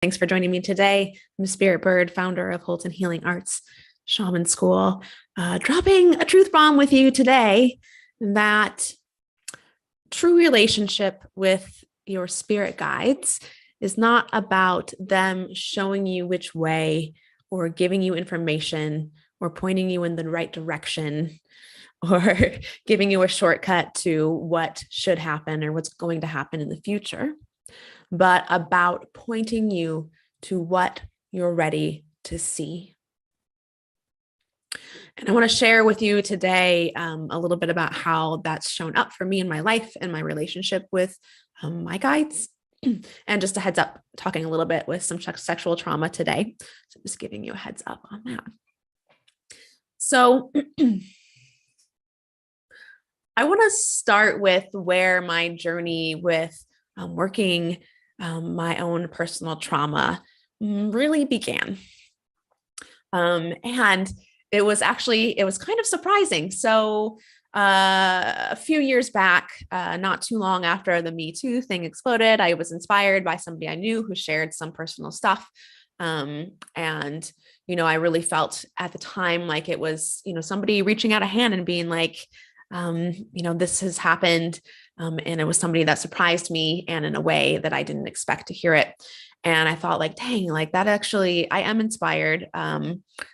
Thanks for joining me today. I'm Spirit Bird, founder of Holton Healing Arts Shaman School, dropping a truth bomb with you today that true relationship with your spirit guides is not about them showing you which way or giving you information or pointing you in the right direction or giving you a shortcut to what should happen or what's going to happen in the future, but about pointing you to what you're ready to see. And I want to share with you today a little bit about how that's shown up for me in my life and my relationship with my guides. And just a heads up, talking a little bit with some sexual trauma today. So just giving you a heads up on that. So I want to start with where my journey with working my own personal trauma really began. And it was kind of surprising. So a few years back, not too long after the Me Too thing exploded, I was inspired by somebody I knew who shared some personal stuff. And, I really felt at the time like it was, somebody reaching out a hand and being like, this has happened. And it was somebody that surprised me and in a way that I didn't expect to hear it. And I thought like, dang, like that actually, I am inspired.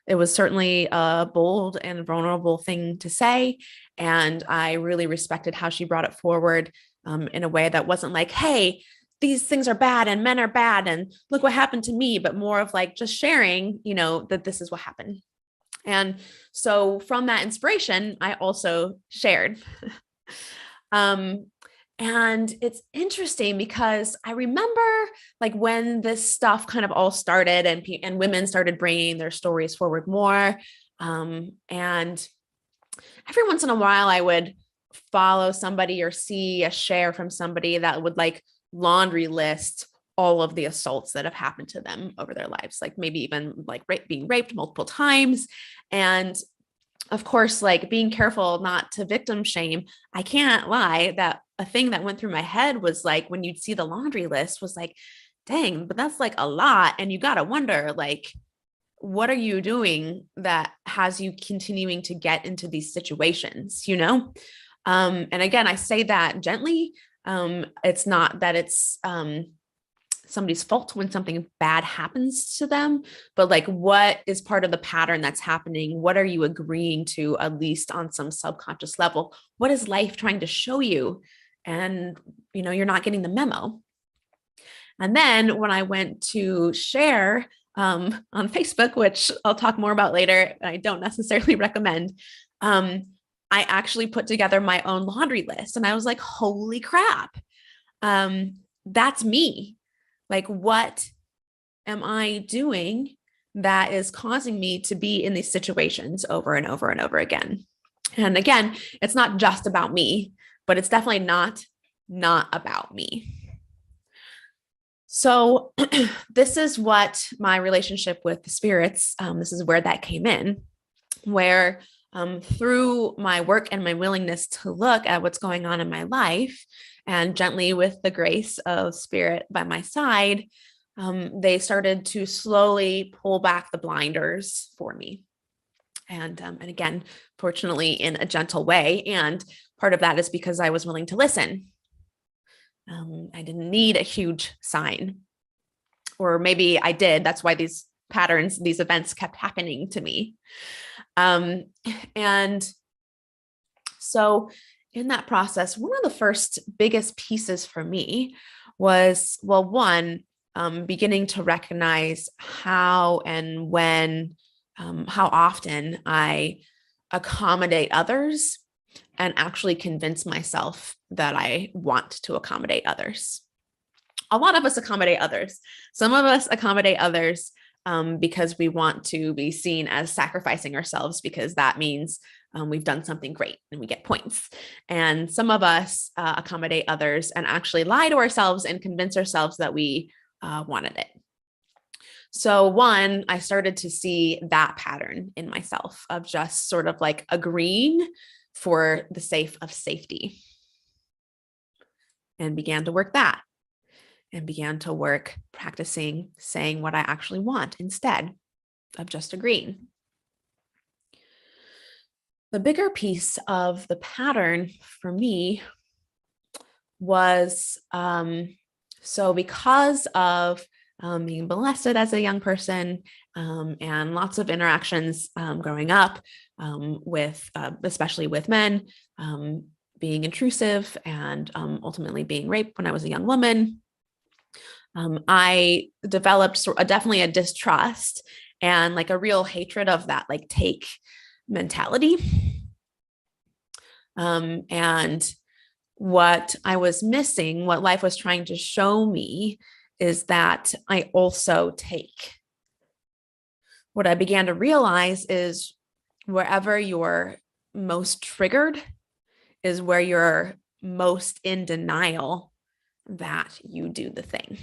It was certainly a bold and vulnerable thing to say. And I really respected how she brought it forward in a way that wasn't like, hey, these things are bad and men are bad and look what happened to me, but more of like just sharing, that this is what happened. And so from that inspiration, I also shared. And it's interesting because I remember like when this stuff kind of all started and women started bringing their stories forward more. And every once in a while I would follow somebody or see a share from somebody that would like laundry list all of the assaults that have happened to them over their lives, like maybe even like being raped multiple times. And of course, like being careful not to victim shame, I can't lie that a thing that went through my head was like, when you'd see the laundry list was like, dang, but that's like a lot. And you got to wonder, like, what are you doing that has you continuing to get into these situations, And again, I say that gently. It's not that it's, somebody's fault when something bad happens to them, but like what is part of the pattern that's happening? What are you agreeing to, at least on some subconscious level? What is life trying to show you? And, you're not getting the memo. And then when I went to share on Facebook, which I'll talk more about later, I don't necessarily recommend, I actually put together my own laundry list and I was like, holy crap. That's me. Like, what am I doing that is causing me to be in these situations over and over and over again? And again, it's not just about me, but it's definitely not about me. So this is what my relationship with the spirits, this is where that came in, where through my work and my willingness to look at what's going on in my life, and gently with the grace of spirit by my side, they started to slowly pull back the blinders for me. And again, fortunately, in a gentle way. And part of that is because I was willing to listen. I didn't need a huge sign, or maybe I did. That's why these patterns, these events kept happening to me. And so in that process, one of the first biggest pieces for me was, well, one, beginning to recognize how and when, how often I accommodate others and actually convince myself that I want to accommodate others. A lot of us accommodate others. Some of us accommodate others because we want to be seen as sacrificing ourselves, because that means we've done something great and we get points. And some of us accommodate others and actually lie to ourselves and convince ourselves that we wanted it. So one, I started to see that pattern in myself of just sort of like agreeing for the sake of safety, and began to work that. and began to work practicing saying what I actually want instead of just agreeing. The bigger piece of the pattern for me was so because of being molested as a young person and lots of interactions growing up with, especially with men, being intrusive and ultimately being raped when I was a young woman, I developed definitely a distrust and like a real hatred of that like take mentality. And what I was missing, what life was trying to show me, is that I also take. What I began to realize is wherever you're most triggered is where you're most in denial that you do the thing.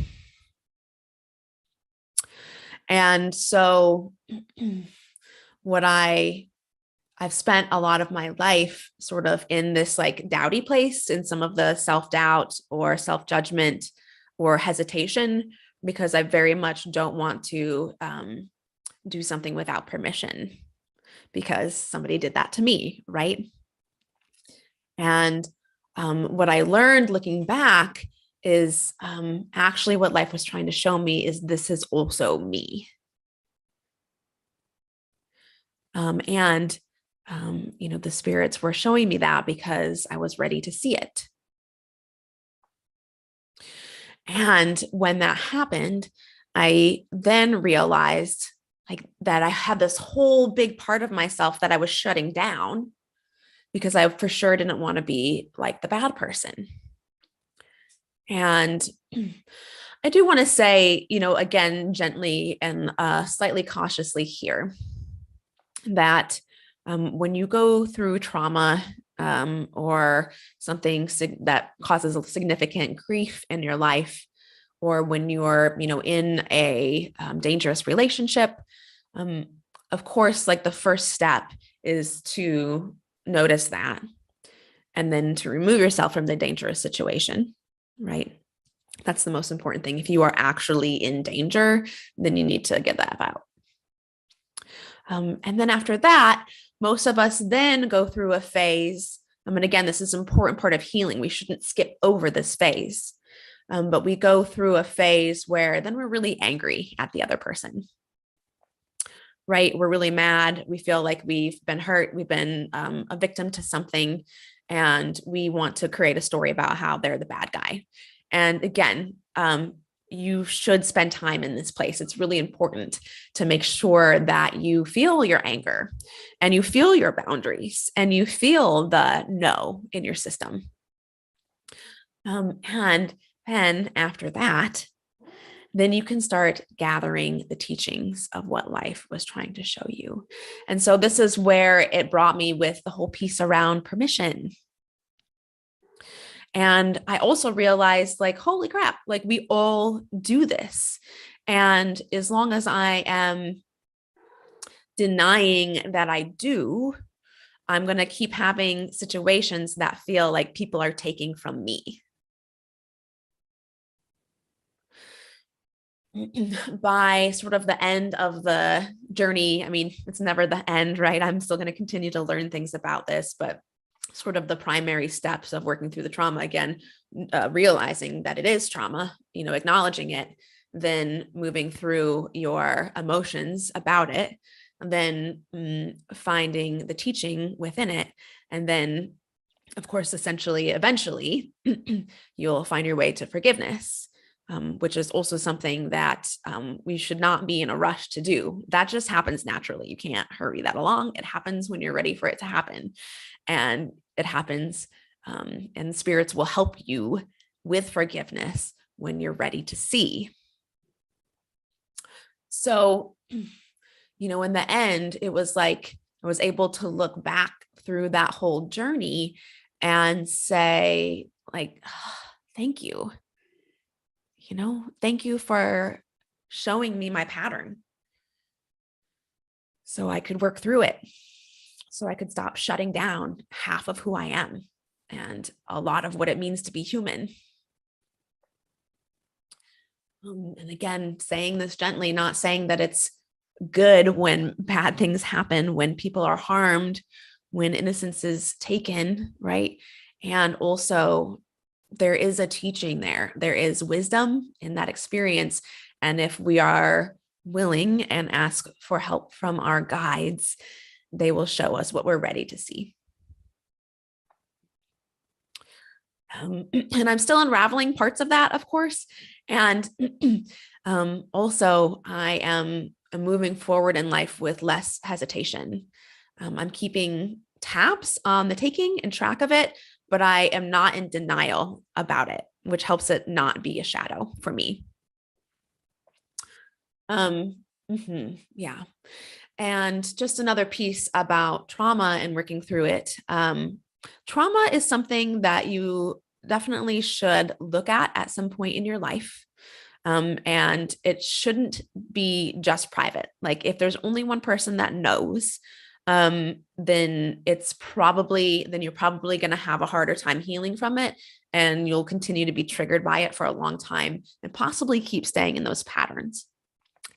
And so what I've spent a lot of my life sort of in this like doubty place, in some of the self-doubt or self-judgment or hesitation, because I very much don't want to do something without permission because somebody did that to me, right? And what I learned looking back is actually what life was trying to show me is this is also me. The spirits were showing me that because I was ready to see it. And when that happened, I then realized like that I had this whole big part of myself that I was shutting down because I for sure didn't want to be like the bad person. And I do want to say, again, gently and slightly cautiously here, that when you go through trauma or something that causes a significant grief in your life, or when you're, in a dangerous relationship, of course, like the first step is to notice that and then to remove yourself from the dangerous situation, right? That's the most important thing. If you are actually in danger, then you need to get that out. And then after that, most of us then go through a phase. And again, this is an important part of healing. We shouldn't skip over this phase. But we go through a phase where then we're really angry at the other person, right? We're really mad. We feel like we've been hurt. We've been a victim to something. And we want to create a story about how they're the bad guy. And again, you should spend time in this place. It's really important to make sure that you feel your anger and you feel your boundaries and you feel the no in your system. And then after that, then you can start gathering the teachings of what life was trying to show you. And so this is where it brought me with the whole piece around permission. And I also realized like, holy crap, like we all do this. And as long as I am denying that I do, I'm going to keep having situations that feel like people are taking from me. By sort of the end of the journey, I mean, it's never the end, right? I'm still going to continue to learn things about this, but sort of the primary steps of working through the trauma, again, realizing that it is trauma, acknowledging it, then moving through your emotions about it, and then finding the teaching within it. And then, of course, eventually, you'll find your way to forgiveness. Which is also something that we should not be in a rush to do. That just happens naturally. You can't hurry that along. It happens when you're ready for it to happen. And it happens, and spirits will help you with forgiveness when you're ready to see. So, in the end, it was like I was able to look back through that whole journey and say, like, oh, thank you. Thank you for showing me my pattern so I could work through it, so I could stop shutting down half of who I am and a lot of what it means to be human. And again, saying this gently, not saying that it's good when bad things happen, when people are harmed, when innocence is taken, right? And also, there is a teaching there. There is wisdom in that experience. And if we are willing and ask for help from our guides, they will show us what we're ready to see. And I'm still unraveling parts of that, of course. And also, I am moving forward in life with less hesitation. I'm keeping tabs on the taking and track of it, but I am not in denial about it, which helps it not be a shadow for me. Yeah. And just another piece about trauma and working through it. Trauma is something that you definitely should look at some point in your life. And it shouldn't be just private. Like if there's only one person that knows, then you're probably going to have a harder time healing from it. And you'll continue to be triggered by it for a long time and possibly keep staying in those patterns.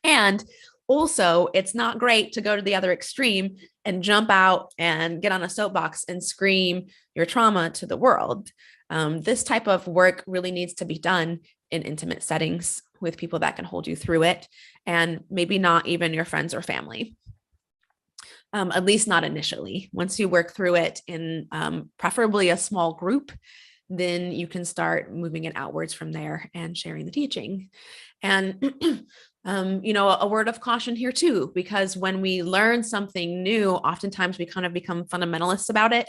And also, it's not great to go to the other extreme and jump out and get on a soapbox and scream your trauma to the world. This type of work really needs to be done in intimate settings with people that can hold you through it, and maybe not even your friends or family. At least not initially. Once you work through it in preferably a small group, then you can start moving it outwards from there and sharing the teaching. And, a word of caution here too, because when we learn something new, oftentimes we kind of become fundamentalists about it.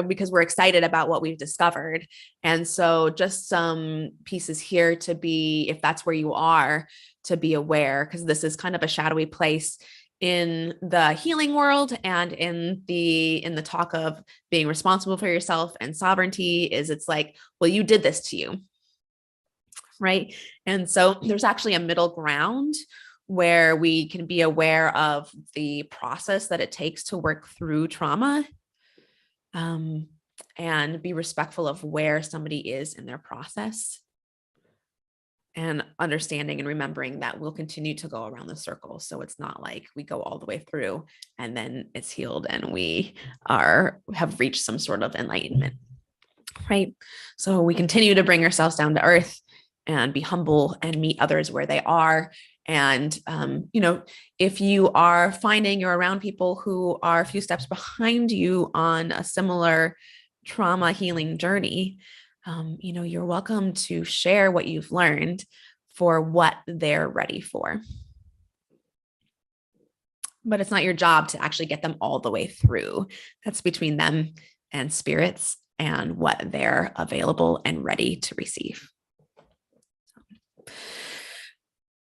Because we're excited about what we've discovered. And so just some pieces here to be, if that's where you are, to be aware, because this is kind of a shadowy place in the healing world and in the talk of being responsible for yourself and sovereignty. It's like, well, you did this to you, right? And so there's actually a middle ground where we can be aware of the process that it takes to work through trauma, and be respectful of where somebody is in their process, and understanding and remembering that we'll continue to go around the circle. So it's not like we go all the way through and then it's healed and we have reached some sort of enlightenment, right? So we continue to bring ourselves down to earth and be humble and meet others where they are. And, if you are finding you're around people who are a few steps behind you on a similar trauma healing journey, you're welcome to share what you've learned for what they're ready for. But it's not your job to actually get them all the way through. That's between them and spirits and what they're available and ready to receive.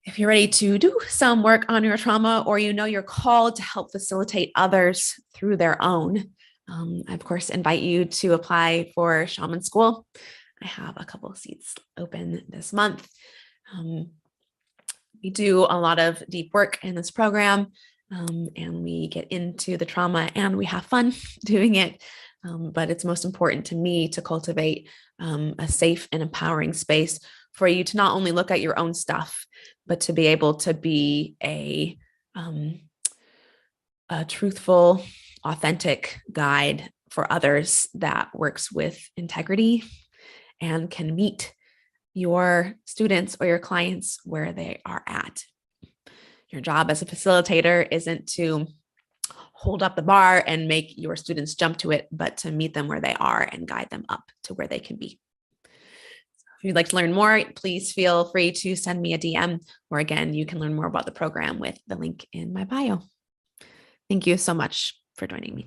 If you're ready to do some work on your trauma, or you're called to help facilitate others through their own, I, of course, invite you to apply for Shaman School. I have a couple of seats open this month. We do a lot of deep work in this program, and we get into the trauma and we have fun doing it. But it's most important to me to cultivate a safe and empowering space for you to not only look at your own stuff, but to be able to be a truthful, authentic guide for others that works with integrity and can meet your students or your clients where they are at. Your job as a facilitator isn't to hold up the bar and make your students jump to it, but to meet them where they are and guide them up to where they can be. If you'd like to learn more, please feel free to send me a DM, or again, you can learn more about the program with the link in my bio. Thank you so much for joining me.